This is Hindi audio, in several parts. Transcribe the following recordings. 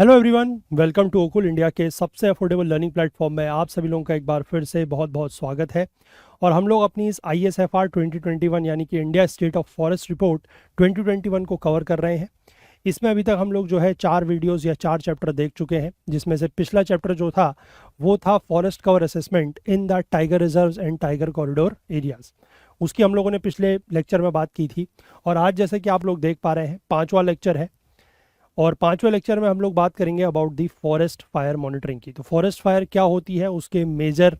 हेलो एवरीवन, वेलकम टू ओकुल इंडिया के सबसे अफोर्डेबल लर्निंग प्लेटफॉर्म में आप सभी लोगों का एक बार फिर से बहुत बहुत स्वागत है। और हम लोग अपनी इस ISFR 2021 यानी कि India state of forest report 2021 को कवर कर रहे हैं। इसमें अभी तक हम लोग जो है 4 वीडियोस या 4 चैप्टर देख चुके हैं, जिसमें से पिछला चैप्टर जो था वो था forest cover assessment in the tiger reserves and tiger corridor areas. उसकी हम लोगों ने पिछले लेक्चर में बात की थी। और आज जैसे कि आप लोग देख पा रहे हैं 5वां लेक्चर है, और 5वें लेक्चर में हम लोग बात करेंगे about the forest fire monitoring की। तो फॉरेस्ट फायर क्या होती है, उसके मेजर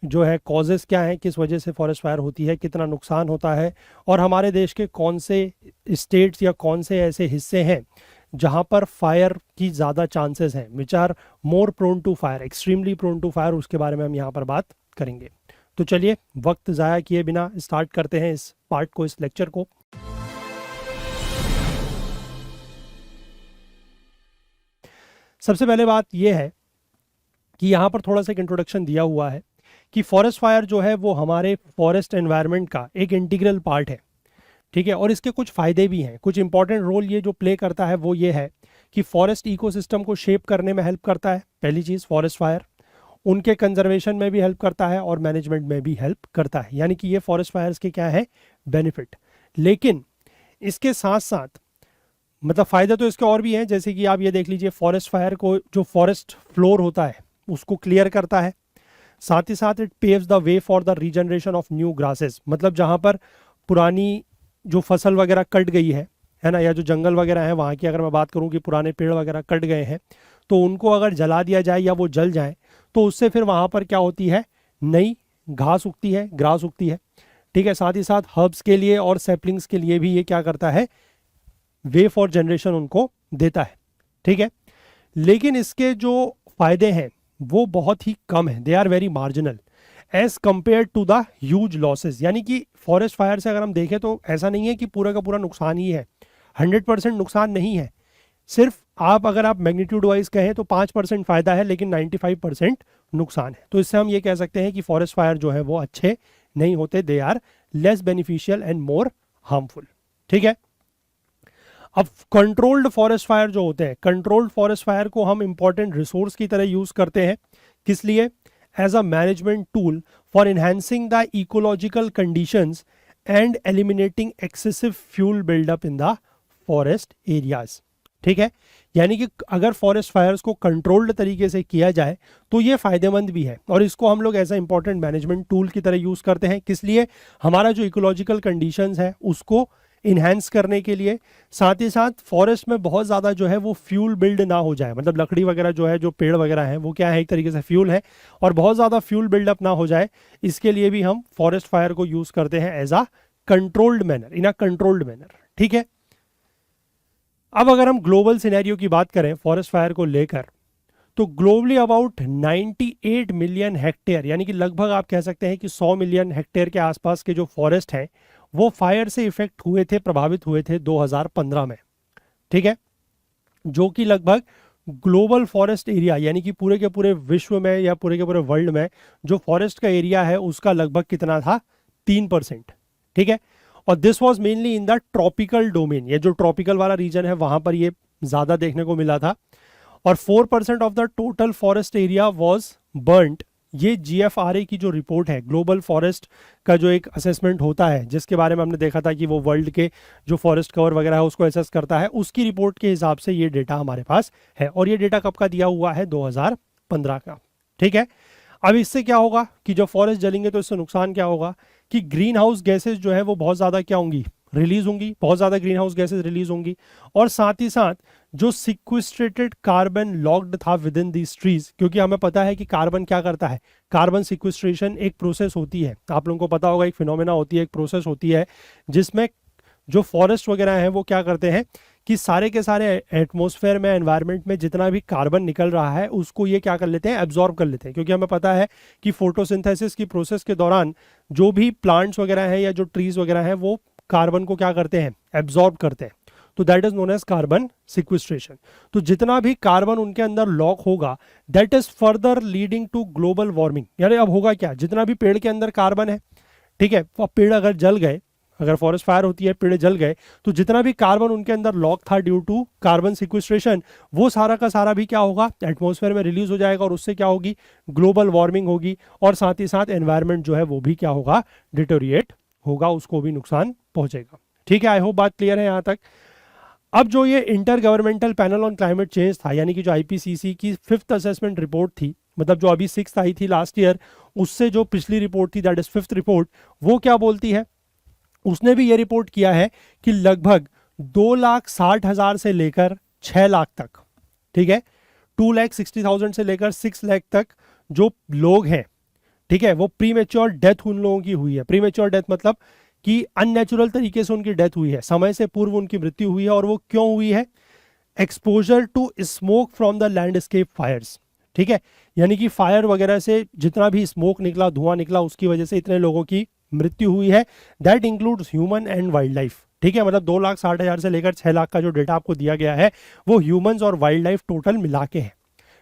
जो है कॉजेज़ क्या हैं, किस वजह से फॉरेस्ट फायर होती है, कितना नुकसान होता है, और हमारे देश के कौन से स्टेट्स या कौन से ऐसे हिस्से हैं जहां पर फायर की ज़्यादा चांसेस हैं, which are more prone to fire, extremely prone to fire, उसके बारे में हम यहाँ पर बात करेंगे। तो चलिए वक्त ज़ाया किए बिना स्टार्ट करते हैं इस पार्ट को, इस लेक्चर को। सबसे पहले बात यह है कि यहाँ पर थोड़ा सा एक इंट्रोडक्शन दिया हुआ है कि फॉरेस्ट फायर जो है वो हमारे फॉरेस्ट एनवायरनमेंट का एक इंटीग्रल पार्ट है, ठीक है। और इसके कुछ फ़ायदे भी हैं, कुछ इंपॉर्टेंट रोल ये जो प्ले करता है वो ये है कि फॉरेस्ट इकोसिस्टम को शेप करने में हेल्प करता है। पहली चीज़, फॉरेस्ट फायर उनके कंजर्वेशन में भी हेल्प करता है और मैनेजमेंट में भी हेल्प करता है, यानी कि ये फॉरेस्ट फायर्स के क्या है, बेनिफिट। लेकिन इसके साथ साथ मतलब फ़ायदे तो इसके और भी हैं, जैसे कि आप ये देख लीजिए, फॉरेस्ट फायर को जो फॉरेस्ट फ्लोर होता है उसको क्लियर करता है। साथ ही साथ it paves the way for the regeneration of new grasses, मतलब जहाँ पर पुरानी जो फसल वगैरह कट गई है ना, या जो जंगल वगैरह है वहाँ की अगर मैं बात करूँ कि पुराने पेड़ वगैरह कट गए हैं, तो उनको अगर जला दिया जाए या वो जल जाए तो उससे फिर वहाँ पर क्या होती है, नई घास उगती है, ग्रास उगती है, ठीक है। साथ ही साथ हर्ब्स के लिए और सैपलिंग्स के लिए भी ये क्या करता है, वे फॉर जनरेशन उनको देता है, ठीक है। लेकिन इसके जो फायदे हैं वो बहुत ही कम है, they are very marginal as compared to the huge losses. यानी कि फॉरेस्ट फायर से अगर हम देखें तो ऐसा नहीं है कि पूरा का पूरा नुकसान ही है, 100% नुकसान नहीं है। सिर्फ अगर आप मैग्नीट्यूड वाइज कहें तो 5% फायदा है, लेकिन 95% नुकसान है। तो इससे हम ये कह सकते हैं कि फॉरेस्ट फायर जो है वो अच्छे नहीं होते, they are less beneficial and more harmful, ठीक है। अब कंट्रोल्ड फॉरेस्ट फायर जो होते हैं, कंट्रोल्ड फॉरेस्ट फायर को हम इंपॉर्टेंट रिसोर्स की तरह यूज करते हैं। किस लिए? As a management tool for enhancing the ecological conditions and eliminating excessive fuel buildup in the forest areas, ठीक है। यानी कि अगर फॉरेस्ट फायर्स को कंट्रोल्ड तरीके से किया जाए तो ये फायदेमंद भी है, और इसको हम लोग as a important management tool की तरह यूज करते हैं। किस लिए? हमारा जो इकोलॉजिकल कंडीशंस है उसको इन्हेंस करने के लिए, साथ ही साथ फॉरेस्ट में बहुत ज़्यादा जो है वो फ्यूल बिल्ड ना हो जाए, मतलब लकड़ी वगैरह जो है, जो पेड़ वगैरह है वो क्या है, एक तरीके से फ्यूल है, और बहुत ज़्यादा फ्यूल बिल्डअप ना हो जाए, इसके लिए भी हम फॉरेस्ट फायर को यूज़ करते हैं as a controlled manner, in a controlled manner, ठीक है। अब अगर हम ग्लोबल सिनेरियो की बात करें फॉरेस्ट फायर को लेकर, तो ग्लोबली अबाउट 98 मिलियन हेक्टेयर, यानी कि लगभग आप कह सकते हैं कि 100 मिलियन हेक्टेयर के आसपास के जो फॉरेस्ट हैं वो फायर से इफेक्ट हुए थे, प्रभावित हुए थे 2015 में, ठीक है। जो कि लगभग ग्लोबल फॉरेस्ट एरिया, यानी कि पूरे के पूरे विश्व में या पूरे के पूरे वर्ल्ड में जो फॉरेस्ट का एरिया है उसका लगभग कितना था, 3%, ठीक है। और this was mainly in the tropical domain, ये जो ट्रॉपिकल वाला रीजन है वहां पर ये ज़्यादा देखने को मिला था। और 4% of the total forest area was burned. ये GFRA की जो रिपोर्ट है, ग्लोबल फॉरेस्ट का जो एक असेसमेंट होता है, जिसके बारे में हमने देखा था कि वो वर्ल्ड के जो फॉरेस्ट कवर वगैरह है उसको असेस करता है, उसकी रिपोर्ट के हिसाब से ये डेटा हमारे पास है। और ये डेटा कब का दिया हुआ है, 2015 का, ठीक है। अब इससे क्या होगा कि जब फॉरेस्ट जलेंगे तो इससे नुकसान क्या होगा कि ग्रीन हाउस गैसेज जो है वो बहुत ज़्यादा क्या होंगी, रिलीज होंगी, बहुत ज़्यादा ग्रीन हाउस गैसेज रिलीज होंगी। और साथ ही साथ जो सिक्विस्ट्रेटेड कार्बन लॉक्ड था विद इन दीज ट्रीज, क्योंकि हमें पता है कि कार्बन क्या करता है, कार्बन सिक्विस्ट्रेशन एक प्रोसेस होती है, आप लोगों को पता होगा, एक फिनोमेना होती है, एक प्रोसेस होती है, जिसमें जो फॉरेस्ट वगैरह हैं वो क्या करते हैं कि सारे के सारे एटमॉस्फेयर में, एनवायरनमेंट में जितना भी कार्बन निकल रहा है उसको ये क्या कर लेते हैं, एब्जॉर्ब कर लेते हैं। क्योंकि हमें पता है कि फोटोसिंथेसिस की प्रोसेस के दौरान जो भी प्लांट्स वगैरह हैं या जो ट्रीज वगैरह हैं वो कार्बन को क्या करते हैं, एब्जॉर्ब करते हैं। तो that is known as carbon sequestration. तो जितना भी कार्बन उनके अंदर लॉक होगा, that is further leading to global warming. यानी अब होगा क्या, जितना भी पेड़ के अंदर कार्बन है, ठीक है, अब पेड़ अगर जल गए, अगर फॉरेस्ट फायर होती है, पेड़ जल गए, तो जितना भी कार्बन उनके अंदर लॉक था ड्यू टू कार्बन सिक्वेस्ट्रेशन, वो सारा का सारा भी क्या होगा, एटमॉस्फेयर में रिलीज हो जाएगा, और उससे क्या होगी, ग्लोबल वार्मिंग होगी, और साथ ही साथ एनवायरनमेंट जो है वो भी क्या होगा, डिटोरिएट होगा, उसको भी नुकसान पहुंचेगा। ठीक है, आई होप बात क्लियर है यहाँ तक। अब जो ये inter governmental panel on climate change था, यानी कि जो आईपीसीसी की 5th असेसमेंट रिपोर्ट थी, मतलब जो अभी 6th आई थी लास्ट ईयर, उससे जो पिछली रिपोर्ट थी, दैट इज 5th रिपोर्ट, वो क्या बोलती है, उसने भी ये रिपोर्ट किया है कि लगभग 2,60,000 से लेकर 6 लाख तक, ठीक है, 2,60,000 से लेकर 6 लाख तक जो लोग हैं, ठीक है, वो प्रीमेच्योर डेथ उन लोगों की हुई है। प्रीमेच्योर डेथ मतलब कि अननेचुरल तरीके से उनकी डेथ हुई है, समय से पूर्व उनकी मृत्यु हुई है, और वो क्यों हुई है, exposure to smoke from the landscape fires. ठीक है, यानी कि फायर वगैरह से जितना भी स्मोक निकला, धुआं निकला, उसकी वजह से इतने लोगों की मृत्यु हुई है। That includes human and wild life. ठीक है, मतलब 2,60,000 से लेकर 6 लाख का जो डेटा आपको दिया गया है, वो ह्यूमंस और वाइल्ड लाइफ टोटल मिला के है।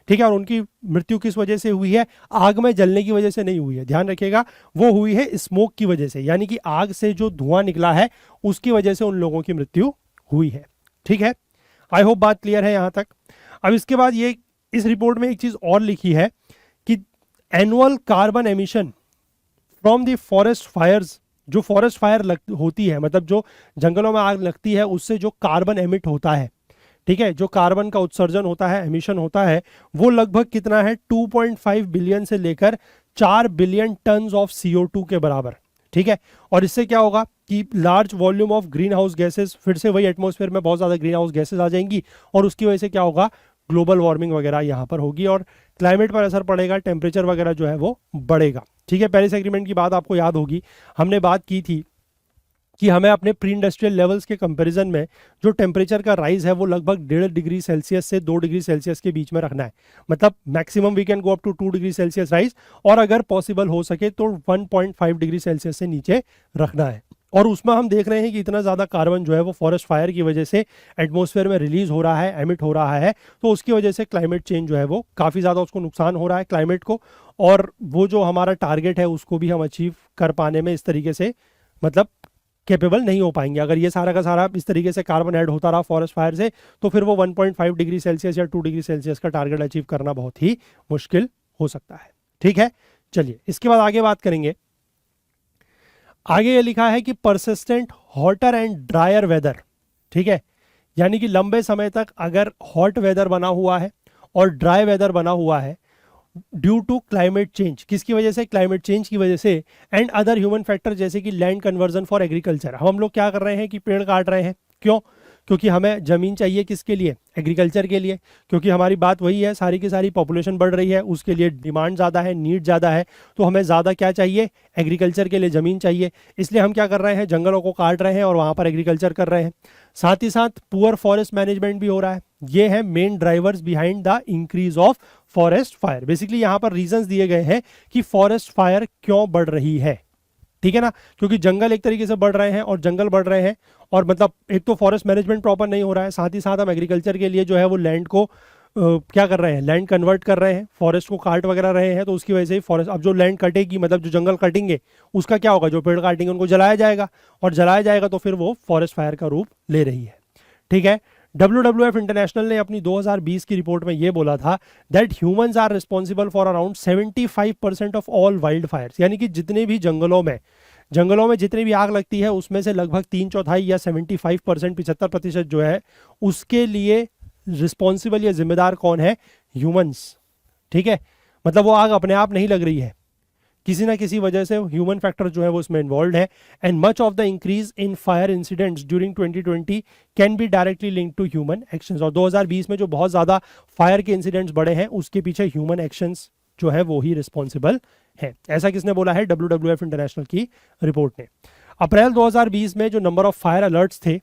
ठीक है, और उनकी मृत्यु किस वजह से हुई है, आग में जलने की वजह से नहीं हुई है, ध्यान रखिएगा, वो हुई है स्मोक की वजह से, यानी कि आग से जो धुआं निकला है उसकी वजह से उन लोगों की मृत्यु हुई है। ठीक है, आई होप बात क्लियर है यहां तक। अब इसके बाद ये इस रिपोर्ट में एक चीज और लिखी है कि annual carbon emission from the forest fires, जो फॉरेस्ट फायर होती है, मतलब जो जंगलों में आग लगती है, उससे जो कार्बन एमिट होता है, ठीक है, जो कार्बन का उत्सर्जन होता है, एमिशन होता है, वो लगभग कितना है, 2.5 बिलियन से लेकर 4 बिलियन टन्स ऑफ CO2 के बराबर। ठीक है, और इससे क्या होगा कि large volume of green house gases, फिर से वही एटमॉस्फेयर में बहुत ज्यादा ग्रीन हाउस गैसेस आ जाएंगी, और उसकी वजह से क्या होगा, ग्लोबल वार्मिंग वगैरह यहाँ पर होगी, और क्लाइमेट पर असर पड़ेगा, टेम्परेचर वगैरह जो है वो बढ़ेगा। ठीक है, पेरिस एग्रीमेंट की बात आपको याद होगी, हमने बात की थी कि हमें अपने प्री इंडस्ट्रियल लेवल्स के कंपैरिजन में जो टेम्परेचर का राइज है वो लगभग 1.5 डिग्री सेल्सियस से 2 डिग्री सेल्सियस के बीच में रखना है, मतलब maximum we can go up to 2 degree Celsius rise, और अगर पॉसिबल हो सके तो 1.5 डिग्री सेल्सियस से नीचे रखना है। और उसमें हम देख रहे हैं कि इतना ज़्यादा कार्बन जो है वो फॉरेस्ट फायर की वजह से एटमॉस्फेयर में रिलीज हो रहा है, एमिट हो रहा है, तो उसकी वजह से क्लाइमेट चेंज जो है वो काफ़ी ज़्यादा उसको नुकसान हो रहा है क्लाइमेट को, और वो जो हमारा टारगेट है उसको भी हम अचीव कर पाने में इस तरीके से मतलब कैपेबल नहीं हो पाएंगे। अगर ये सारा का सारा इस तरीके से कार्बन ऐड होता रहा फॉरेस्ट फायर से, तो फिर वो 1.5 डिग्री सेल्सियस या 2 डिग्री सेल्सियस का टारगेट अचीव करना बहुत ही मुश्किल हो सकता है। ठीक है, चलिए इसके बाद आगे बात करेंगे। आगे ये लिखा है कि persistent hotter and drier weather, ठीक है, यानी कि लंबे समय तक अगर हॉट वेदर बना हुआ है और ड्राई वेदर बना हुआ है ड्यू टू क्लाइमेट चेंज, किसकी वजह से, क्लाइमेट चेंज की वजह से, एंड अदर ह्यूमन फैक्टर जैसे कि लैंड कन्वर्जन फॉर एग्रीकल्चर। हम लोग क्या कर रहे हैं कि पेड़ काट रहे हैं, क्यों, क्योंकि हमें जमीन चाहिए किसके लिए, एग्रीकल्चर के लिए, क्योंकि हमारी बात वही है, सारी की सारी पॉपुलेशन बढ़ रही है, उसके लिए डिमांड ज़्यादा है, नीड ज़्यादा है, तो हमें ज़्यादा क्या चाहिए, एग्रीकल्चर के लिए ज़मीन चाहिए, इसलिए हम क्या कर रहे हैं, जंगलों को काट रहे हैं और वहाँ पर एग्रीकल्चर कर रहे हैं। साथ ही साथ पुअर फॉरेस्ट मैनेजमेंट भी हो रहा है। ये है main drivers behind the increase of forest fire. Basically यहाँ पर रीजंस दिए गए हैं कि फॉरेस्ट फायर क्यों बढ़ रही है, ठीक है ना, क्योंकि जंगल एक तरीके से बढ़ रहे हैं और जंगल बढ़ रहे हैं, और मतलब एक तो फॉरेस्ट मैनेजमेंट प्रॉपर नहीं हो रहा है, साथ ही साथ हम एग्रीकल्चर के लिए जो है वो लैंड को क्या कर रहे हैं, लैंड कन्वर्ट कर रहे हैं, फॉरेस्ट को काट वगैरह रहे हैं, तो उसकी वजह से ही फॉरेस्ट, अब जो लैंड कटेगी मतलब जो जंगल कटेंगे उसका क्या होगा, जो पेड़ काटेंगे उनको जलाया जाएगा, और जलाया जाएगा तो फिर वो फॉरेस्ट फायर का रूप ले रही है। ठीक है, WWF इंटरनेशनल ने अपनी 2020 की रिपोर्ट में ये बोला था that humans are responsible for around 75% of all wildfires, यानी कि जितने भी जंगलों में जितनी भी आग लगती है उसमें से लगभग 3/4 या 75%, 75% जो है उसके लिए रिस्पॉन्सिबल या जिम्मेदार कौन है, ह्यूमंस। ठीक है, मतलब वो आग अपने आप नहीं लग रही है, किसी ना किसी वजह से ह्यूमन फैक्टर जो है वो इसमें इन्वॉल्व है, and much of the increase in fire incidents during 2020 can be directly link to human actions. और 2020 में जो बहुत ज़्यादा फायर के इंसिडेंट्स बढ़े हैं उसके पीछे ह्यूमन एक्शंस जो है वो ही रिस्पॉन्सिबल है। ऐसा किसने बोला है, WWF इंटरनेशनल की रिपोर्ट ने। अप्रैल 2020 में जो नंबर ऑफ फायर अलर्ट्स थे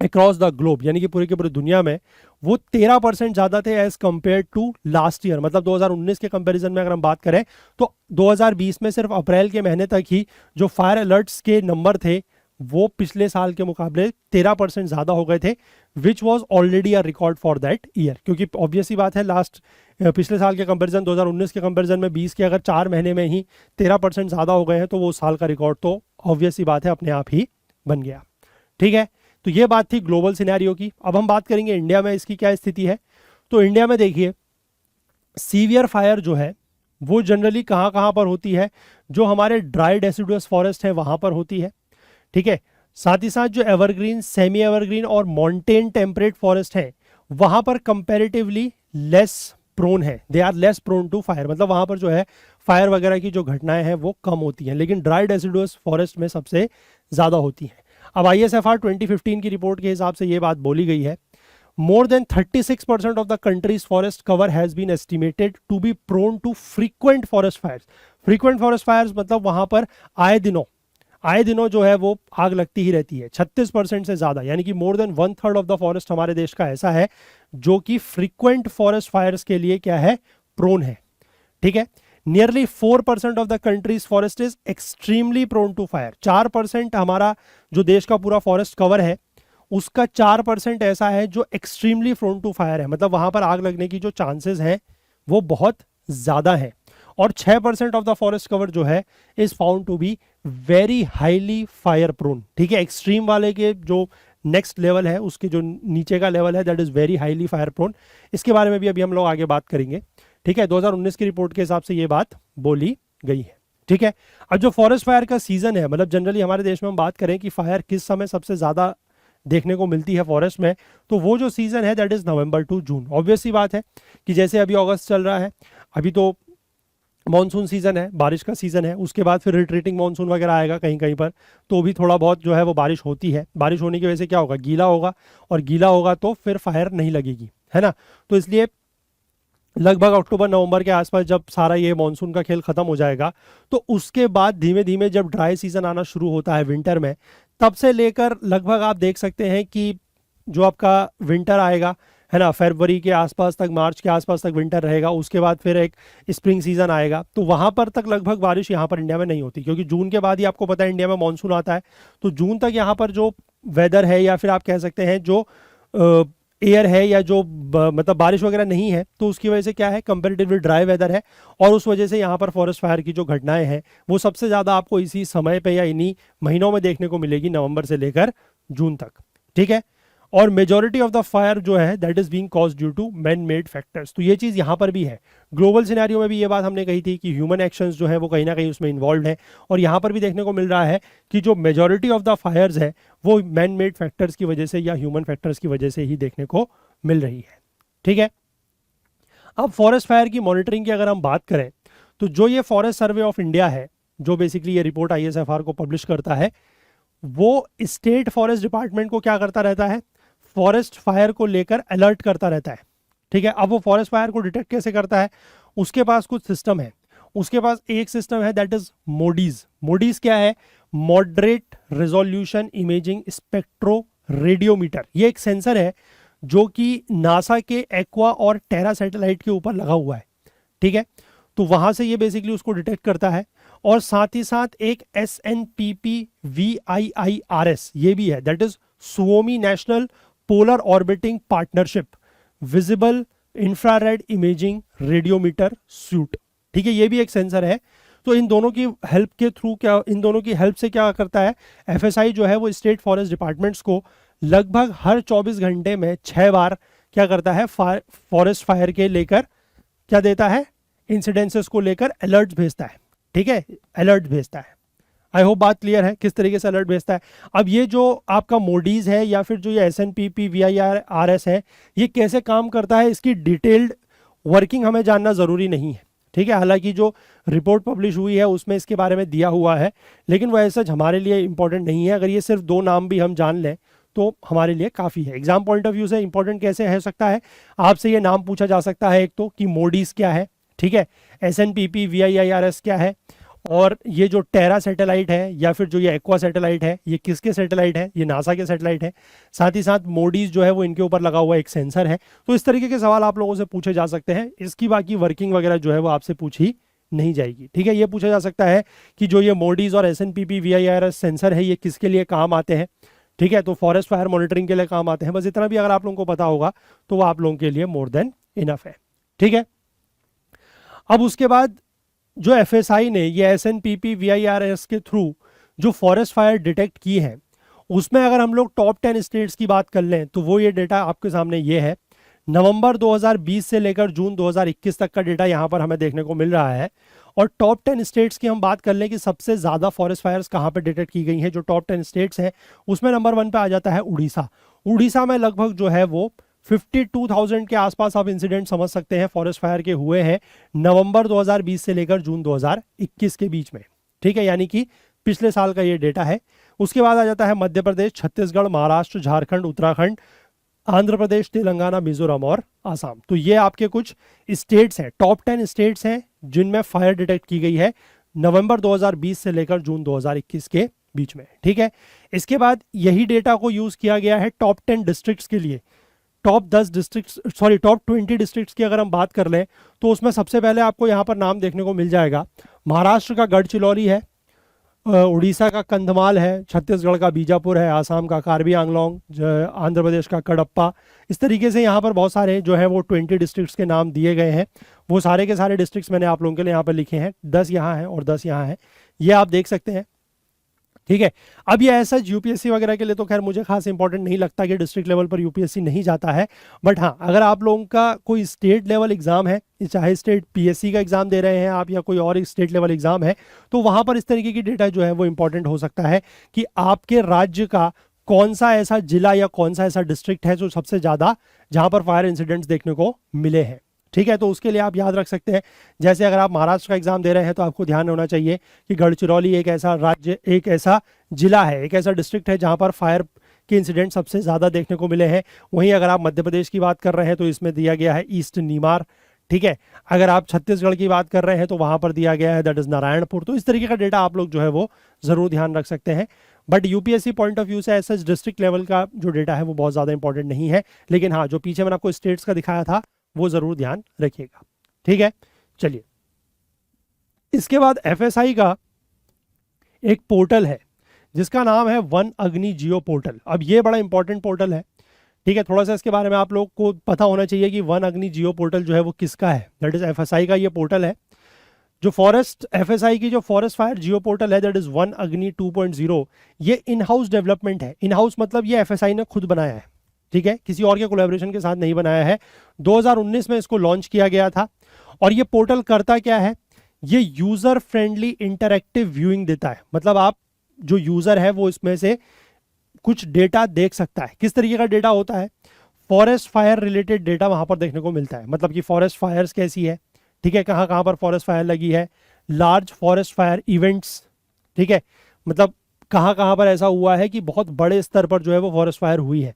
अक्रॉस द ग्लोब, यानी कि पूरी की पूरी दुनिया में, वो 13% ज़्यादा थे as compared to last year. मतलब 2019 के कंपैरिजन में अगर हम बात करें तो 2020 में सिर्फ अप्रैल के महीने तक ही जो फायर अलर्ट्स के नंबर थे वो पिछले साल के मुकाबले 13% ज़्यादा हो गए थे, which was already a record for that year. क्योंकि ऑब्वियस ही बात है, पिछले साल के कंपैरिजन 2019 के कंपैरिजन में 20 के अगर 4 महीने में ही 13% ज़्यादा हो गए हैं तो वो साल का रिकॉर्ड तो ऑब्वियस ही बात है अपने आप ही बन गया। ठीक है, तो ये बात थी ग्लोबल सिनेरियो की। अब हम बात करेंगे इंडिया में इसकी क्या स्थिति है। तो इंडिया में देखिए सीवियर फायर जो है वो जनरली कहाँ कहाँ पर होती है, जो हमारे ड्राई डेसिडुअस फॉरेस्ट है वहाँ पर होती है। ठीक है, साथ ही साथ जो एवरग्रीन, सेमी एवरग्रीन और मॉन्टेन टेम्परेट फॉरेस्ट है वहाँ पर कंपैरेटिवली लेस प्रोन है, they are less prone to fire, मतलब वहाँ पर जो है फायर वगैरह की जो घटनाएं हैं वो कम होती हैं, लेकिन ड्राई डेसिडुअस फॉरेस्ट में सबसे ज़्यादा होती हैं। अब ISFR 2015 की रिपोर्ट के हिसाब से ये बात बोली गई है, more than 36% of the country's forest cover has been estimated to be prone to frequent forest fires. frequent forest fires मतलब वहां पर आए दिनों जो है वो आग लगती ही रहती है। 36% से ज्यादा, यानी कि more than 1/3 of the forest हमारे देश का ऐसा है जो कि फ्रीक्वेंट फॉरेस्ट फायर्स के लिए क्या है, प्रोन है। ठीक है, nearly 4% of the country's forest is extremely prone to fire. 4% हमारा जो देश का पूरा फॉरेस्ट कवर है उसका 4% ऐसा है जो एक्सट्रीमली प्रोन टू फायर है, मतलब वहां पर आग लगने की जो चांसेस हैं वो बहुत ज्यादा है। और 6% ऑफ द फॉरेस्ट कवर जो है is found to be very highly fire prone. ठीक है, एक्सट्रीम वाले के जो नेक्स्ट लेवल है, उसके जो नीचे का लेवल है, that is very highly fire prone. इसके बारे में भी अभी हम लोग आगे बात करेंगे। ठीक है, 2019 की रिपोर्ट के हिसाब से ये बात बोली गई है। ठीक है, अब जो फॉरेस्ट फायर का सीजन है, मतलब जनरली हमारे देश में हम बात करें कि फायर किस समय सबसे ज्यादा देखने को मिलती है फॉरेस्ट में, तो वो जो सीजन है that is November to June. Obvious सी बात है कि जैसे अभी अगस्त चल रहा है, अभी तो मॉनसून सीजन है, बारिश का सीजन है, उसके बाद फिर रिट्रीटिंग मॉनसून वगैरह आएगा कहीं कहीं पर, तो भी थोड़ा बहुत जो है वो बारिश होती है। बारिश होने की वजह से क्या होगा, गीला होगा, और गीला होगा तो फिर फायर नहीं लगेगी, है ना। तो इसलिए लगभग अक्टूबर नवंबर के आसपास जब सारा ये मॉनसून का खेल खत्म हो जाएगा, तो उसके बाद धीमे धीमे जब ड्राई सीजन आना शुरू होता है विंटर में, तब से लेकर लगभग आप देख सकते हैं कि जो आपका विंटर आएगा, है ना, फरवरी के आसपास तक, मार्च के आसपास तक विंटर रहेगा, उसके बाद फिर एक स्प्रिंग सीजन आएगा, तो वहां पर तक लगभग बारिश यहाँ पर इंडिया में नहीं होती, क्योंकि जून के बाद ही आपको पता है इंडिया में मॉनसून आता है। तो जून तक यहाँ पर जो वेदर है, या फिर आप कह सकते हैं जो एयर है, या जो मतलब बारिश वगैरह नहीं है, तो उसकी वजह से क्या है, कंपेरेटिवली ड्राई वेदर है, और उस वजह से यहाँ पर फॉरेस्ट फायर की जो घटनाएं हैं वो सबसे ज़्यादा आपको इसी समय पे या इन्हीं महीनों में देखने को मिलेगी, नवंबर से लेकर जून तक। ठीक है, और मेजॉरिटी ऑफ द फायर जो है that is being caused due to man made factors. तो ये चीज़ यहाँ पर भी है, ग्लोबल सिनेरियो में भी ये बात हमने कही थी कि ह्यूमन एक्शंस जो है वो कहीं ना कहीं उसमें इन्वॉल्व है, और यहाँ पर भी देखने को मिल रहा है कि जो मेजॉरिटी ऑफ द फायर्स है वो मैन मेड फैक्टर्स की वजह से या ह्यूमन फैक्टर्स की वजह से ही देखने को मिल रही है। ठीक है, अब फॉरेस्ट फायर की मॉनिटरिंग की अगर हम बात करें, तो जो ये फॉरेस्ट सर्वे ऑफ इंडिया है, जो बेसिकली ये रिपोर्ट ISFR को पब्लिश करता है, वो स्टेट फॉरेस्ट डिपार्टमेंट को क्या करता रहता है, फॉरेस्ट फायर को लेकर अलर्ट करता रहता है। ठीक है, अब वो फॉरेस्ट फायर को डिटेक्ट कैसे करता है, उसके पास कुछ सिस्टम है। उसके पास एक सिस्टम है दैट इज मोडीज। मोडीज क्या है, moderate resolution imaging spectro radiometer. ये एक सेंसर है जो कि नासा के एक्वा और टेरा सैटेलाइट के ऊपर लगा हुआ है। ठीक है, तो वहां से ये बेसिकली उसको डिटेक्ट करता है, और साथ ही साथ एक SNPP VIIRS ये भी है, that is Suomi national polar orbiting partnership visible infrared imaging radiometer suit. ठीक है, ये भी एक सेंसर है। तो इन दोनों की हेल्प के थ्रू क्या, इन दोनों की हेल्प से क्या करता है, FSI जो है वो स्टेट फॉरेस्ट डिपार्टमेंट्स को लगभग हर 24 घंटे में 6 बार क्या करता है, फॉरेस्ट फायर के लेकर क्या देता है, इंसिडेंसेस को लेकर अलर्ट भेजता है। ठीक है, अलर्ट भेजता है। आई होप बात क्लियर है किस तरीके से अलर्ट भेजता है। अब ये जो आपका मोडीज है या फिर जो ये SNPP VIIRS है, ये कैसे काम करता है, इसकी डिटेल्ड वर्किंग हमें जानना ज़रूरी नहीं है। ठीक है, हालांकि जो रिपोर्ट पब्लिश हुई है उसमें इसके बारे में दिया हुआ है, लेकिन वह ऐसा हमारे लिए इंपॉर्टेंट नहीं है। अगर ये सिर्फ 2 नाम भी हम जान लें तो हमारे लिए काफ़ी है। एग्जाम पॉइंट ऑफ व्यू से इंपॉर्टेंट कैसे हो सकता है, आपसे ये नाम पूछा जा सकता है एक तो कि मोडीज क्या है, ठीक है, SNPP VIIRS क्या है, और ये जो टेरा सैटेलाइट है या फिर जो ये एक्वा सैटेलाइट है, ये किसके सैटेलाइट है, ये नासा के सैटेलाइट है। साथ ही साथ मोडीज जो है वो इनके ऊपर लगा हुआ एक सेंसर है। तो इस तरीके के सवाल आप लोगों से पूछे जा सकते हैं। इसकी बाकी वर्किंग वगैरह जो है वो आपसे पूछी नहीं जाएगी। ठीक है, ये पूछा जा सकता है कि जो ये मोडीज और SNPP VIIRS सेंसर है ये किसके लिए काम आते हैं। ठीक है, तो फॉरेस्ट फायर मॉनिटरिंग के लिए काम आते हैं। बस इतना भी अगर आप लोगों को पता होगा तो वो आप लोगों के लिए मोर देन इनफ है। ठीक है, अब उसके बाद जो FSI ने ये SNPP VIIRS के थ्रू जो फॉरेस्ट फायर डिटेक्ट की है, उसमें अगर हम लोग टॉप 10 स्टेट्स की बात कर लें तो वो ये डेटा आपके सामने ये है। नवंबर 2020 से लेकर जून 2021 तक का डेटा यहाँ पर हमें देखने को मिल रहा है। और टॉप 10 स्टेट्स की हम बात कर लें कि सबसे ज़्यादा फॉरेस्ट फायर्स कहाँ पर डिटेक्ट की गई हैं, जो टॉप 10 स्टेट्स हैं उसमें नंबर 1 पे आ जाता है उड़ीसा। उड़ीसा में लगभग जो है वो 52,000 के आसपास आप इंसिडेंट समझ सकते हैं फॉरेस्ट फायर के हुए हैं नवंबर 2020 से लेकर जून 2021 के बीच में। ठीक है, यानी कि पिछले साल का ये डेटा है। उसके बाद आ जाता है मध्य प्रदेश, छत्तीसगढ़, महाराष्ट्र, झारखंड, उत्तराखंड, आंध्र प्रदेश, तेलंगाना, मिजोरम और आसाम। तो ये आपके कुछ स्टेट्स हैं, टॉप 10 स्टेट्स हैं जिनमें फायर डिटेक्ट की गई है नवंबर 2020 से लेकर जून 2021 के बीच में। ठीक है, इसके बाद यही डेटा को यूज किया गया है टॉप 10 डिस्ट्रिक्ट्स के लिए। टॉप 20 डिस्ट्रिक्ट्स की अगर हम बात कर लें तो उसमें सबसे पहले आपको यहाँ पर नाम देखने को मिल जाएगा। महाराष्ट्र का गढ़चिरौली है, उड़ीसा का कंधमाल है, छत्तीसगढ़ का बीजापुर है, आसाम का कार्बी आंगलोंग, आंध्र प्रदेश का कडप्पा। इस तरीके से यहाँ पर बहुत सारे जो है वो 20 डिस्ट्रिक्ट्स के नाम दिए गए हैं। वो सारे के सारे डिस्ट्रिक्ट्स मैंने आप लोगों के लिए यहाँ पर लिखे हैं, 10 यहाँ हैं और 10 यहाँ हैं, ये आप देख सकते हैं। ठीक है, अब ये ऐसा यूपीएससी वगैरह के लिए तो खैर मुझे खास इंपॉर्टेंट नहीं लगता कि डिस्ट्रिक्ट लेवल पर यूपीएससी नहीं जाता है। बट हाँ, अगर आप लोगों का कोई स्टेट लेवल एग्जाम है, चाहे स्टेट पीएससी का एग्जाम दे रहे हैं आप या कोई और स्टेट लेवल एग्जाम है, तो वहां पर इस तरीके की डेटा जो है वो इंपॉर्टेंट हो सकता है कि आपके राज्य का कौन सा ऐसा जिला या कौन सा ऐसा डिस्ट्रिक्ट है जो सबसे ज्यादा जहां पर फायर इंसिडेंट्स देखने को मिले हैं। ठीक है, तो उसके लिए आप याद रख सकते हैं, जैसे अगर आप महाराष्ट्र का एग्जाम दे रहे हैं तो आपको ध्यान होना चाहिए कि गढ़चिरौली एक ऐसा राज्य, एक ऐसा जिला है, एक ऐसा डिस्ट्रिक्ट है जहां पर फायर के इंसिडेंट सबसे ज़्यादा देखने को मिले हैं। वहीं अगर आप मध्य प्रदेश की बात कर रहे हैं तो इसमें दिया गया है ईस्ट नीमार। ठीक है, अगर आप छत्तीसगढ़ की बात कर रहे हैं तो वहां पर दिया गया है दैट इज नारायणपुर। तो इस तरीके का डेटा आप लोग जो है वो जरूर ध्यान रख सकते हैं। But UPSC point of view से ऐसा डिस्ट्रिक्ट लेवल का जो डेटा है वो बहुत ज़्यादा इंपॉर्टेंट नहीं है, लेकिन हाँ, जो पीछे मैंने आपको स्टेट्स का दिखाया था वो जरूर ध्यान रखिएगा। ठीक है, चलिए, इसके बाद एफएसआई का एक पोर्टल है जिसका नाम है वन अग्नि जियो पोर्टल। अब ये बड़ा इंपॉर्टेंट पोर्टल है। ठीक है, थोड़ा सा इसके बारे में आप लोग को पता होना चाहिए कि वन अग्नि जियो पोर्टल जो है वो किसका है। दैट इज एफएसआई का ये पोर्टल है। जो फॉरेस्ट एफएसआई की जो फॉरेस्ट फायर जियो पोर्टल है दैट इज वन अग्नि 2.0, ये इन हाउस डेवलपमेंट है। इन हाउस मतलब ये एफएसआई ने खुद बनाया है। ठीक है, किसी और के कोलैबोरेशन के साथ नहीं बनाया है। 2019 में इसको लॉन्च किया गया था। और ये पोर्टल करता क्या है, ये यूजर फ्रेंडली इंटरैक्टिव व्यूइंग देता है। मतलब आप जो यूजर है वो इसमें से कुछ डेटा देख सकता है। किस तरीके का डेटा होता है, फॉरेस्ट फायर रिलेटेड डेटा वहां पर देखने को मिलता है। मतलब कि फॉरेस्ट फायर्स कैसी है, ठीक है, कहाँ कहाँ पर फॉरेस्ट फायर लगी है, लार्ज फॉरेस्ट फायर इवेंट्स, ठीक है, मतलब कहाँ कहाँ पर ऐसा हुआ है कि बहुत बड़े स्तर पर जो है वो फॉरेस्ट फायर हुई है।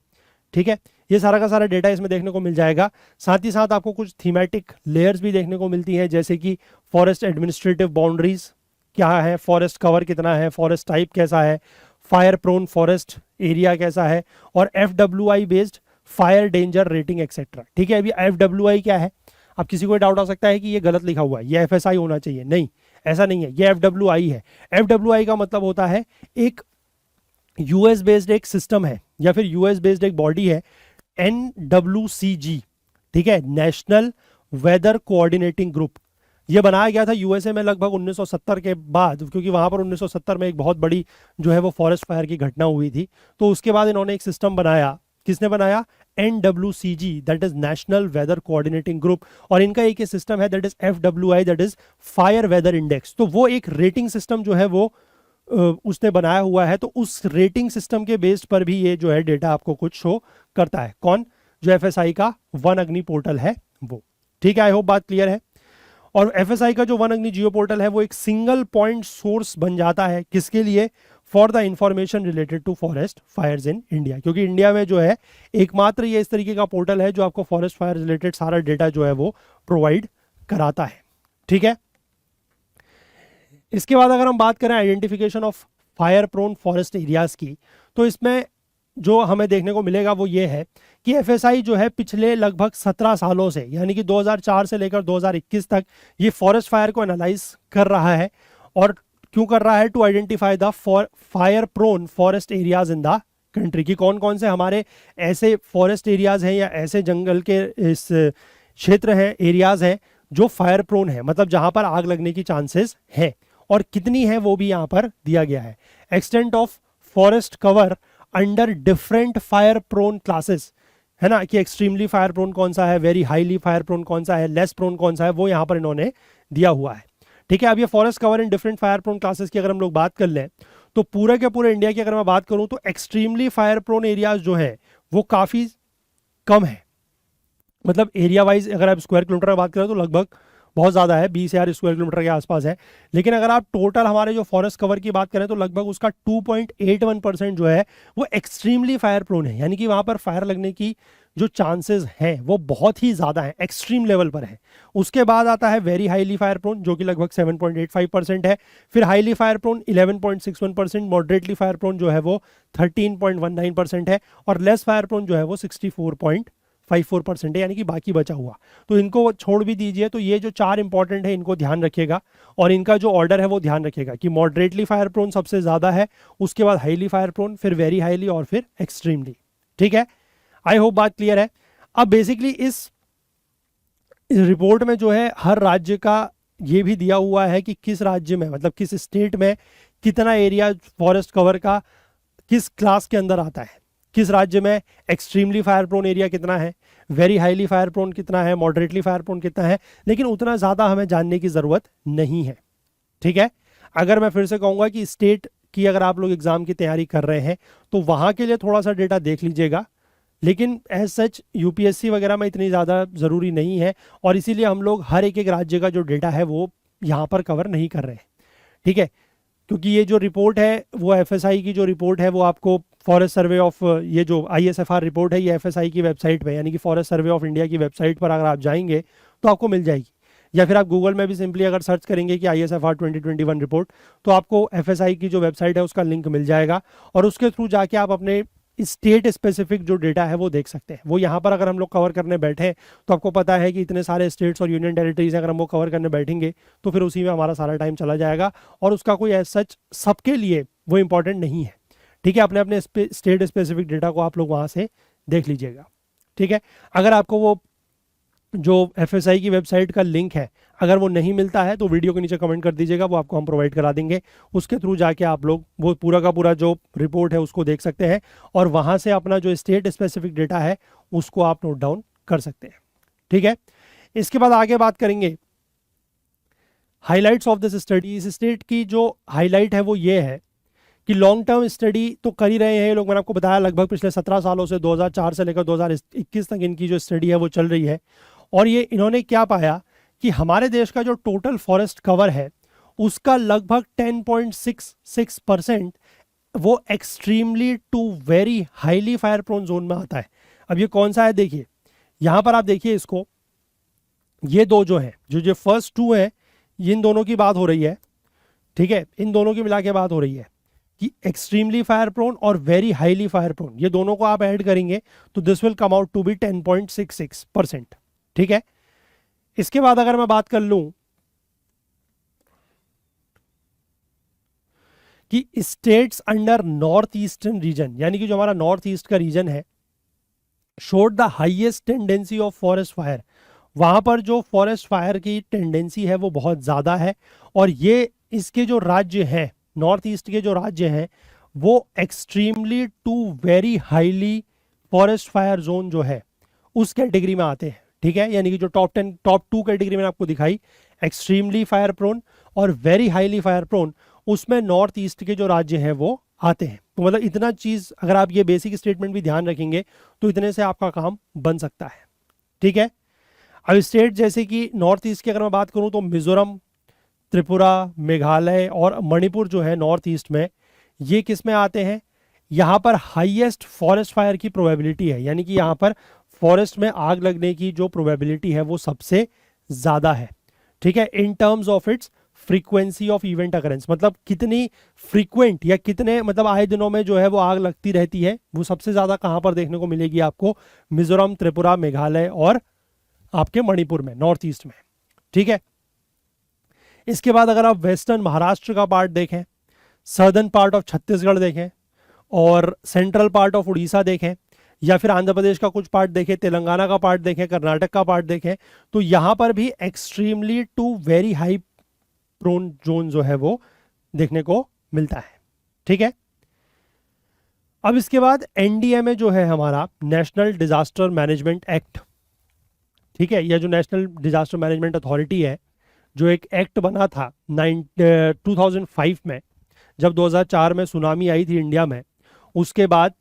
ठीक है, ये सारा का सारा डेटा इसमें देखने को मिल जाएगा। साथ ही साथ आपको कुछ थीमेटिक लेयर्स भी देखने को मिलती हैं, जैसे कि फॉरेस्ट एडमिनिस्ट्रेटिव बाउंड्रीज क्या है, फॉरेस्ट कवर कितना है, फॉरेस्ट टाइप कैसा है, फायर प्रोन फॉरेस्ट एरिया कैसा है, और FWI based fire danger rating etcetera. ठीक है, अभी FWI क्या है, अब किसी को डाउट आ सकता है कि ये गलत लिखा हुआ है, ये FSI होना चाहिए। नहीं, ऐसा नहीं है, ये FWI है। FWI का मतलब होता है एक यूएस बेस्ड एक सिस्टम है या फिर यूएस बेस्ड एक बॉडी है, NWCG। ठीक है, नेशनल वेदर कोऑर्डिनेटिंग ग्रुप। ये बनाया गया था यूएसए में लगभग 1970 के बाद, क्योंकि वहां पर 1970 में एक बहुत बड़ी जो है वो फॉरेस्ट फायर की घटना हुई थी। तो उसके बाद इन्होंने एक सिस्टम बनाया। किसने बनाया, NWCG, that is national weather coordinating group. और इनका एक सिस्टम है that is FWI, that is fire weather index. तो वो एक रेटिंग सिस्टम जो है वो उसने बनाया हुआ है। तो उस रेटिंग सिस्टम के बेस्ड पर भी ये जो है डेटा आपको कुछ शो करता है। कौन, जो FSI का वन अग्नि पोर्टल है वो। ठीक है, आई होप बात क्लियर है। और FSI का जो वन अग्नि जियो पोर्टल है वो एक सिंगल पॉइंट सोर्स बन जाता है, किसके लिए, for the information related to forest fires in India. क्योंकि इंडिया में जो है एकमात्र ये इस तरीके का पोर्टल है जो आपको फॉरेस्ट फायर रिलेटेड सारा डेटा जो है वो प्रोवाइड कराता है। ठीक है, इसके बाद अगर हम बात करें identification of fire prone forest areas की, तो इसमें जो हमें देखने को मिलेगा वो ये है कि FSI जो है पिछले लगभग 17 सालों से, यानी कि 2004 से लेकर 2021 तक ये फॉरेस्ट फायर को एनालाइज कर रहा है। और क्यों कर रहा है, to identify the fire prone forest areas in the country, की कौन कौन से हमारे ऐसे फॉरेस्ट एरियाज हैं या ऐसे जंगल के इस क्षेत्र हैं, एरियाज हैं जो फायर प्रोन है, मतलब जहां पर आग लगने की चांसेस है, और कितनी है वो भी यहाँ पर दिया गया है। Extent of forest cover under different fire prone classes, है ना, कि एक्सट्रीमली फायर प्रोन कौन सा है, वेरी हाईली फायर प्रोन कौन सा है, लेस प्रोन कौन सा है, वो यहाँ पर इन्होंने दिया हुआ है। ठीक है, अब ये forest cover in different fire prone classes की अगर हम लोग बात कर लें तो पूरे के पूरे इंडिया की अगर मैं बात करूं तो एक्सट्रीमली फायर प्रोन एरियाज जो है वो काफ़ी कम है। मतलब एरिया वाइज अगर आप स्क्वायर किलोमीटर की बात करें तो लगभग बहुत ज़्यादा है, 20,000 स्क्वायर किलोमीटर के आसपास है। लेकिन अगर आप टोटल हमारे जो फॉरेस्ट कवर की बात करें तो लगभग उसका 2.81% जो है वो एक्सट्रीमली फायर प्रोन है, यानी कि वहाँ पर फायर लगने की जो चांसेस हैं वो बहुत ही ज़्यादा है, एक्सट्रीम लेवल पर है। उसके बाद आता है वेरी हाईली फायर प्रोन जो कि लगभग 7.85% है, फिर highly fire prone 11.61%, moderately fire prone जो है वो 13.19% है, और लेस फायर प्रोन जो है वो 64.54% है, यानी कि बाकी बचा हुआ। तो इनको छोड़ भी दीजिए। तो ये जो चार इंपॉर्टेंट है इनको ध्यान रखिएगा, और इनका जो ऑर्डर है वो ध्यान रखिएगा कि मॉडरेटली फायर प्रोन सबसे ज़्यादा है, उसके बाद हाईली फायर प्रोन, फिर वेरी हाईली और फिर एक्सट्रीमली। ठीक है, आई होप बात क्लियर है। अब बेसिकली इस रिपोर्ट में जो है हर राज्य का ये भी दिया हुआ है कि किस राज्य में, मतलब किस स्टेट में कितना एरिया फॉरेस्ट कवर का किस क्लास के अंदर आता है, किस राज्य में एक्सट्रीमली फायर प्रोन एरिया कितना है, वेरी हाईली फायर प्रोन कितना है, मॉडरेटली फायर प्रोन कितना है, लेकिन उतना ज़्यादा हमें जानने की ज़रूरत नहीं है। ठीक है, अगर मैं फिर से कहूँगा कि स्टेट की अगर आप लोग एग्ज़ाम की तैयारी कर रहे हैं तो वहाँ के लिए थोड़ा सा डेटा देख लीजिएगा, लेकिन एज सच यूपीएससी वगैरह में इतनी ज़्यादा ज़रूरी नहीं है, और इसीलिए हम लोग हर एक एक राज्य का जो डेटा है वो यहाँ पर कवर नहीं कर रहे हैं। ठीक है, क्योंकि ये जो रिपोर्ट है वो एफएसआई की जो रिपोर्ट है वो आपको फॉरेस्ट सर्वे ऑफ, ये जो आईएसएफआर रिपोर्ट है ये एफएसआई की वेबसाइट पे, यानी कि फॉरेस्ट सर्वे ऑफ इंडिया की वेबसाइट पर अगर आप जाएंगे तो आपको मिल जाएगी, या फिर आप गूगल में भी सिंपली अगर सर्च करेंगे कि आईएसएफआर 2021 रिपोर्ट तो आपको एफएसआई की जो वेबसाइट है उसका लिंक मिल जाएगा, और उसके थ्रू जाके आप अपने स्टेट स्पेसिफिक जो डेटा है वो देख सकते हैं। वो यहाँ पर अगर हम लोग कवर करने बैठे हैं तो आपको पता है कि इतने सारे स्टेट्स और यूनियन टेरिटरीज अगर हम वो कवर करने बैठेंगे तो फिर उसी में हमारा सारा टाइम चला जाएगा, और उसका कोई एज सच सबके लिए वो इंपॉर्टेंट नहीं है। ठीक है, अपने अपने स्टेट स्पेसिफिक डेटा को आप लोग वहाँ से देख लीजिएगा। ठीक है, अगर आपको वो जो एफएसआई की वेबसाइट का लिंक है अगर वो नहीं मिलता है तो वीडियो के नीचे कमेंट कर दीजिएगा, वो आपको हम प्रोवाइड करा देंगे। उसके थ्रू जाके आप लोग वो पूरा का पूरा जो रिपोर्ट है उसको देख सकते हैं, और वहाँ से अपना जो स्टेट स्पेसिफिक डेटा है उसको आप नोट डाउन कर सकते हैं। ठीक है, इसके बाद आगे बात करेंगे हाईलाइट्स ऑफ दिस स्टडी। इस स्टेट की जो हाईलाइट है वो ये है कि लॉन्ग टर्म स्टडी तो कर ही रहे हैं ये लोग, मैंने आपको बताया लगभग पिछले 17 सालों से 2004 से लेकर 2021 तक इनकी जो स्टडी है वो चल रही है। और ये इन्होंने क्या पाया कि हमारे देश का जो टोटल फॉरेस्ट कवर है उसका लगभग 10.66% वो extremely to very highly fire prone zone में आता है। अब ये कौन सा है देखिए, यहाँ पर आप देखिए इसको, ये दो जो है जो फर्स्ट टू है इन दोनों की बात हो रही है। ठीक है, इन दोनों की मिला के बात हो रही है कि एक्सट्रीमली फायर प्रोन और वेरी हाईली फायर प्रोन, ये दोनों को आप ऐड करेंगे तो this will come out to be 10.66%। ठीक है, इसके बाद अगर मैं बात कर लूं कि states under north eastern region, यानी कि जो हमारा नॉर्थ ईस्ट का रीजन है, showed the highest tendency of forest fire, वहां पर जो फॉरेस्ट फायर की टेंडेंसी है वो बहुत ज्यादा है। और ये इसके जो राज्य हैं नॉर्थ ईस्ट के जो राज्य हैं वो extremely to very highly forest fire zone जो है उस कैटेगरी में आते हैं। ठीक है, यानी कि जो टॉप 2 कैटेगरी मैंने आपको दिखाई, एक्सट्रीमली फायर प्रोन और वेरी हाईली फायर प्रोन, उसमें नॉर्थ ईस्ट के जो राज्य हैं वो आते हैं। तो मतलब इतना चीज़ अगर आप ये बेसिक स्टेटमेंट भी ध्यान रखेंगे तो इतने से आपका काम बन सकता है। ठीक है, अब स्टेट जैसे कि नॉर्थ ईस्ट की अगर मैं बात करूं तो मिजोरम, त्रिपुरा, मेघालय और मणिपुर जो है नॉर्थ ईस्ट में, ये किस में आते हैं, यहाँ पर हाईएस्ट फॉरेस्ट फायर की प्रोबेबिलिटी है, यानी कि यहाँ पर फॉरेस्ट में आग लगने की जो प्रोबेबिलिटी है वो सबसे ज़्यादा है। ठीक है, in terms of its frequency of event occurrence, मतलब कितनी फ्रीक्वेंट या कितने मतलब आए दिनों में जो है वो आग लगती रहती है, वो सबसे ज़्यादा कहाँ पर देखने को मिलेगी आपको, मिजोरम, त्रिपुरा, मेघालय और आपके मणिपुर में, नॉर्थ ईस्ट में। ठीक है, इसके बाद अगर आप वेस्टर्न महाराष्ट्र का पार्ट देखें, सर्दर्न पार्ट ऑफ छत्तीसगढ़ देखें और सेंट्रल पार्ट ऑफ उड़ीसा देखें, या फिर आंध्र प्रदेश का कुछ पार्ट देखें, तेलंगाना का पार्ट देखें, कर्नाटक का पार्ट देखें, तो यहाँ पर भी extremely to very high prone zone जो है वो देखने को मिलता है। ठीक है, अब इसके बाद एनडीएमए जो है हमारा नेशनल डिजास्टर मैनेजमेंट एक्ट, ठीक है, यह जो नेशनल डिजास्टर मैनेजमेंट अथॉरिटी है, जो एक एक्ट बना था 2005 में, जब 2004 में सुनामी आई थी इंडिया में, उसके बाद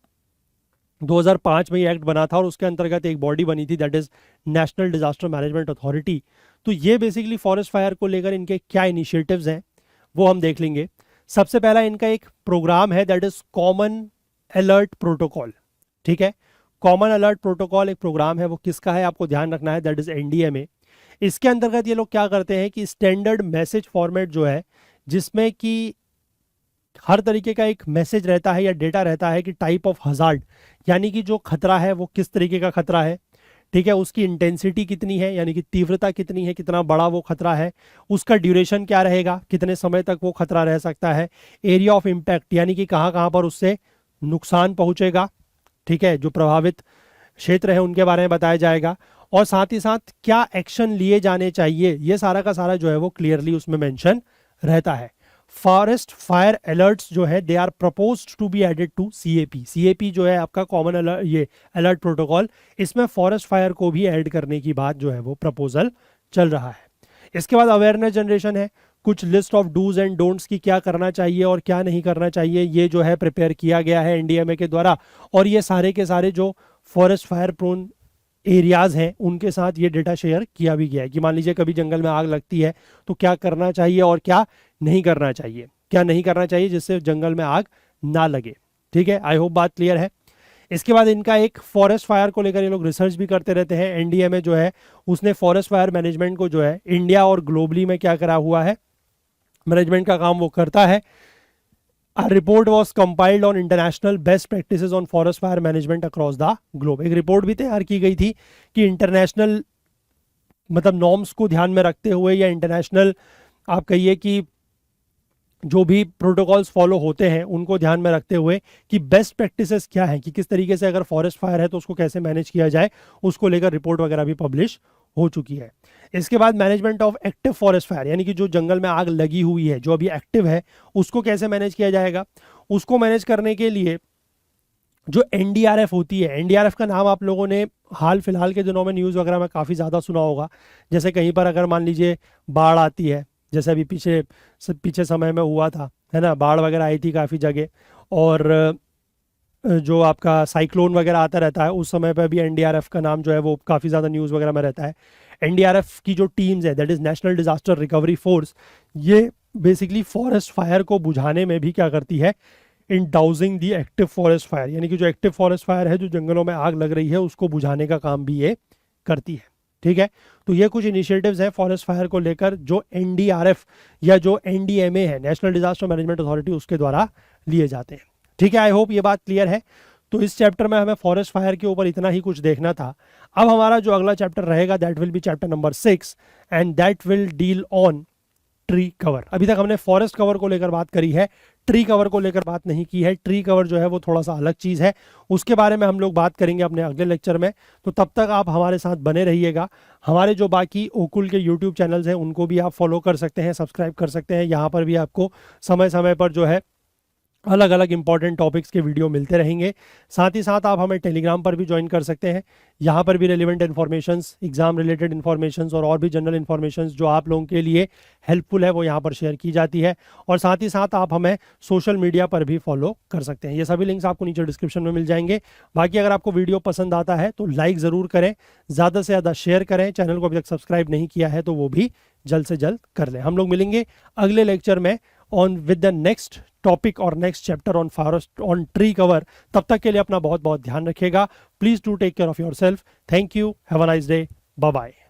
2005 में ये एक्ट बना था और उसके अंतर्गत एक बॉडी बनी थी that is national disaster management authority. तो ये बेसिकली फॉरेस्ट फायर को लेकर इनके क्या इनिशिएटिव्स हैं वो हम देख लेंगे। सबसे पहला इनका एक प्रोग्राम है that is common alert protocol, ठीक है। कॉमन अलर्ट प्रोटोकॉल एक प्रोग्राम है, वो किसका है आपको ध्यान रखना है, दैट इज एनडीएमए। इसके अंतर्गत ये लोग क्या करते हैं कि स्टैंडर्ड मैसेज फॉर्मेट जो है, जिसमें कि हर तरीके का एक मैसेज रहता है या डेटा रहता है कि टाइप ऑफ हजार्ड, यानी कि जो खतरा है वो किस तरीके का खतरा है, ठीक है, उसकी इंटेंसिटी कितनी है, यानी कि तीव्रता कितनी है, कितना बड़ा वो खतरा है, उसका ड्यूरेशन क्या रहेगा, कितने समय तक वो खतरा रह सकता है, एरिया ऑफ इम्पैक्ट, यानी कि कहाँ कहाँ पर उससे नुकसान पहुंचेगा, ठीक है, जो प्रभावित क्षेत्र है उनके बारे में बताया जाएगा, और साथ ही साथ क्या एक्शन लिए जाने चाहिए, ये सारा का सारा जो है वो क्लियरली उसमें मेंशन रहता है। फॉरेस्ट फायर अलर्ट्स जो है they are proposed to be added to CAP. CAP जो है आपका कॉमन अलर्ट, ये अलर्ट प्रोटोकॉल, इसमें फॉरेस्ट फायर को भी ऐड करने की बात जो है वो प्रपोजल चल रहा है। इसके बाद अवेयरनेस जनरेशन है, कुछ list of dos and don'ts की क्या करना चाहिए और क्या नहीं करना चाहिए, ये जो है प्रिपेयर किया गया है एनडीएमए के द्वारा, और ये सारे के सारे जो फॉरेस्ट फायर प्रोन एरियाज हैं उनके साथ ये डेटा शेयर किया भी गया है कि मान लीजिए कभी जंगल में आग लगती है तो क्या करना चाहिए और क्या नहीं करना चाहिए, क्या नहीं करना चाहिए जिससे जंगल में आग ना लगे, ठीक है। आई होप बात क्लियर है। इसके बाद इनका एक फॉरेस्ट फायर को लेकर ये लोग रिसर्च भी करते रहते हैं। एनडीएमए जो है उसने फॉरेस्ट फायर मैनेजमेंट को जो है इंडिया और ग्लोबली में क्या करा हुआ है, मैनेजमेंट का काम वो करता है। A report was compiled on international best practices on forest fire management across the globe। एक रिपोर्ट भी तैयार की गई थी कि इंटरनेशनल मतलब नॉर्म्स को ध्यान में रखते हुए, या इंटरनेशनल आप कहिए कि जो भी प्रोटोकॉल्स फॉलो होते हैं उनको ध्यान में रखते हुए कि बेस्ट प्रैक्टिसेस क्या है, कि किस तरीके से अगर फॉरेस्ट फायर है तो उसको कैसे मैनेज किया जाए, उसको लेकर रिपोर्ट वगैरह भी पब्लिश हो चुकी है। इसके बाद management of active forest fire, यानी कि जो जंगल में आग लगी हुई है जो अभी एक्टिव है उसको कैसे मैनेज किया जाएगा। उसको मैनेज करने के लिए जो एनडीआरएफ होती है, एनडीआरएफ का नाम आप लोगों ने हाल फिलहाल के दिनों में न्यूज़ वगैरह में काफ़ी ज़्यादा सुना होगा। जैसे कहीं पर अगर मान लीजिए बाढ़ आती है, जैसे अभी पीछे समय में हुआ था, है ना, बाढ़ वगैरह आई थी काफ़ी जगह, और जो आपका साइक्लोन वगैरह आता रहता है उस समय पर भी एनडीआरएफ का नाम जो है वो काफ़ी ज़्यादा न्यूज़ वगैरह में रहता है। एनडीआरएफ की जो टीम्स है that is national disaster recovery force, ये बेसिकली फॉरेस्ट फायर को बुझाने में भी क्या करती है, in dousing the active forest fire, यानी कि जो एक्टिव फॉरेस्ट फायर है, जो जंगलों में आग लग रही है, उसको बुझाने का काम भी ये करती है, ठीक है। तो ये कुछ इनिशिएटिव्स हैं फॉरेस्ट फायर को लेकर जो एनडीआरएफ या जो एनडीएमए है, नेशनल डिजास्टर मैनेजमेंट अथॉरिटी, उसके द्वारा लिए जाते हैं, ठीक है। आई होप ये बात क्लियर है। तो इस चैप्टर में हमें फॉरेस्ट फायर के ऊपर इतना ही कुछ देखना था। अब हमारा जो अगला चैप्टर रहेगा that will be chapter number 6 and that will deal on tree cover. अभी तक हमने फॉरेस्ट कवर को लेकर बात करी है, ट्री कवर को लेकर बात नहीं की है। ट्री कवर जो है वो थोड़ा सा अलग चीज़ है, उसके बारे में हम लोग बात करेंगे अपने अगले लेक्चर में। तो तब तक आप हमारे साथ बने रहिएगा। हमारे जो बाकी ओकुल के यूट्यूब चैनल्स हैं उनको भी आप फॉलो कर सकते हैं, सब्सक्राइब कर सकते हैं। यहाँ पर भी आपको समय समय पर जो है अलग अलग इंपॉर्टेंट टॉपिक्स के वीडियो मिलते रहेंगे। साथ ही साथ आप हमें टेलीग्राम पर भी ज्वाइन कर सकते हैं। यहाँ पर भी relevant informations, exam related informations और भी जनरल इन्फॉर्मेशंस जो आप लोगों के लिए हेल्पफुल है वो यहाँ पर शेयर की जाती है। और साथ ही साथ आप हमें सोशल मीडिया पर भी फॉलो कर सकते हैं। ये सभी लिंक्स आपको नीचे डिस्क्रिप्शन में मिल जाएंगे। बाकी अगर आपको वीडियो पसंद आता है तो लाइक ज़रूर करें, ज़्यादा से ज़्यादा शेयर करें। चैनल को अभी तक सब्सक्राइब नहीं किया है तो वो भी जल्द से जल्द कर लें। हम लोग मिलेंगे अगले लेक्चर में on with the next topic और next chapter on forest on tree cover. तब तक के लिए अपना बहुत बहुत ध्यान रखिएगा। Please do take care of yourself. Thank you, have a nice day, bye bye.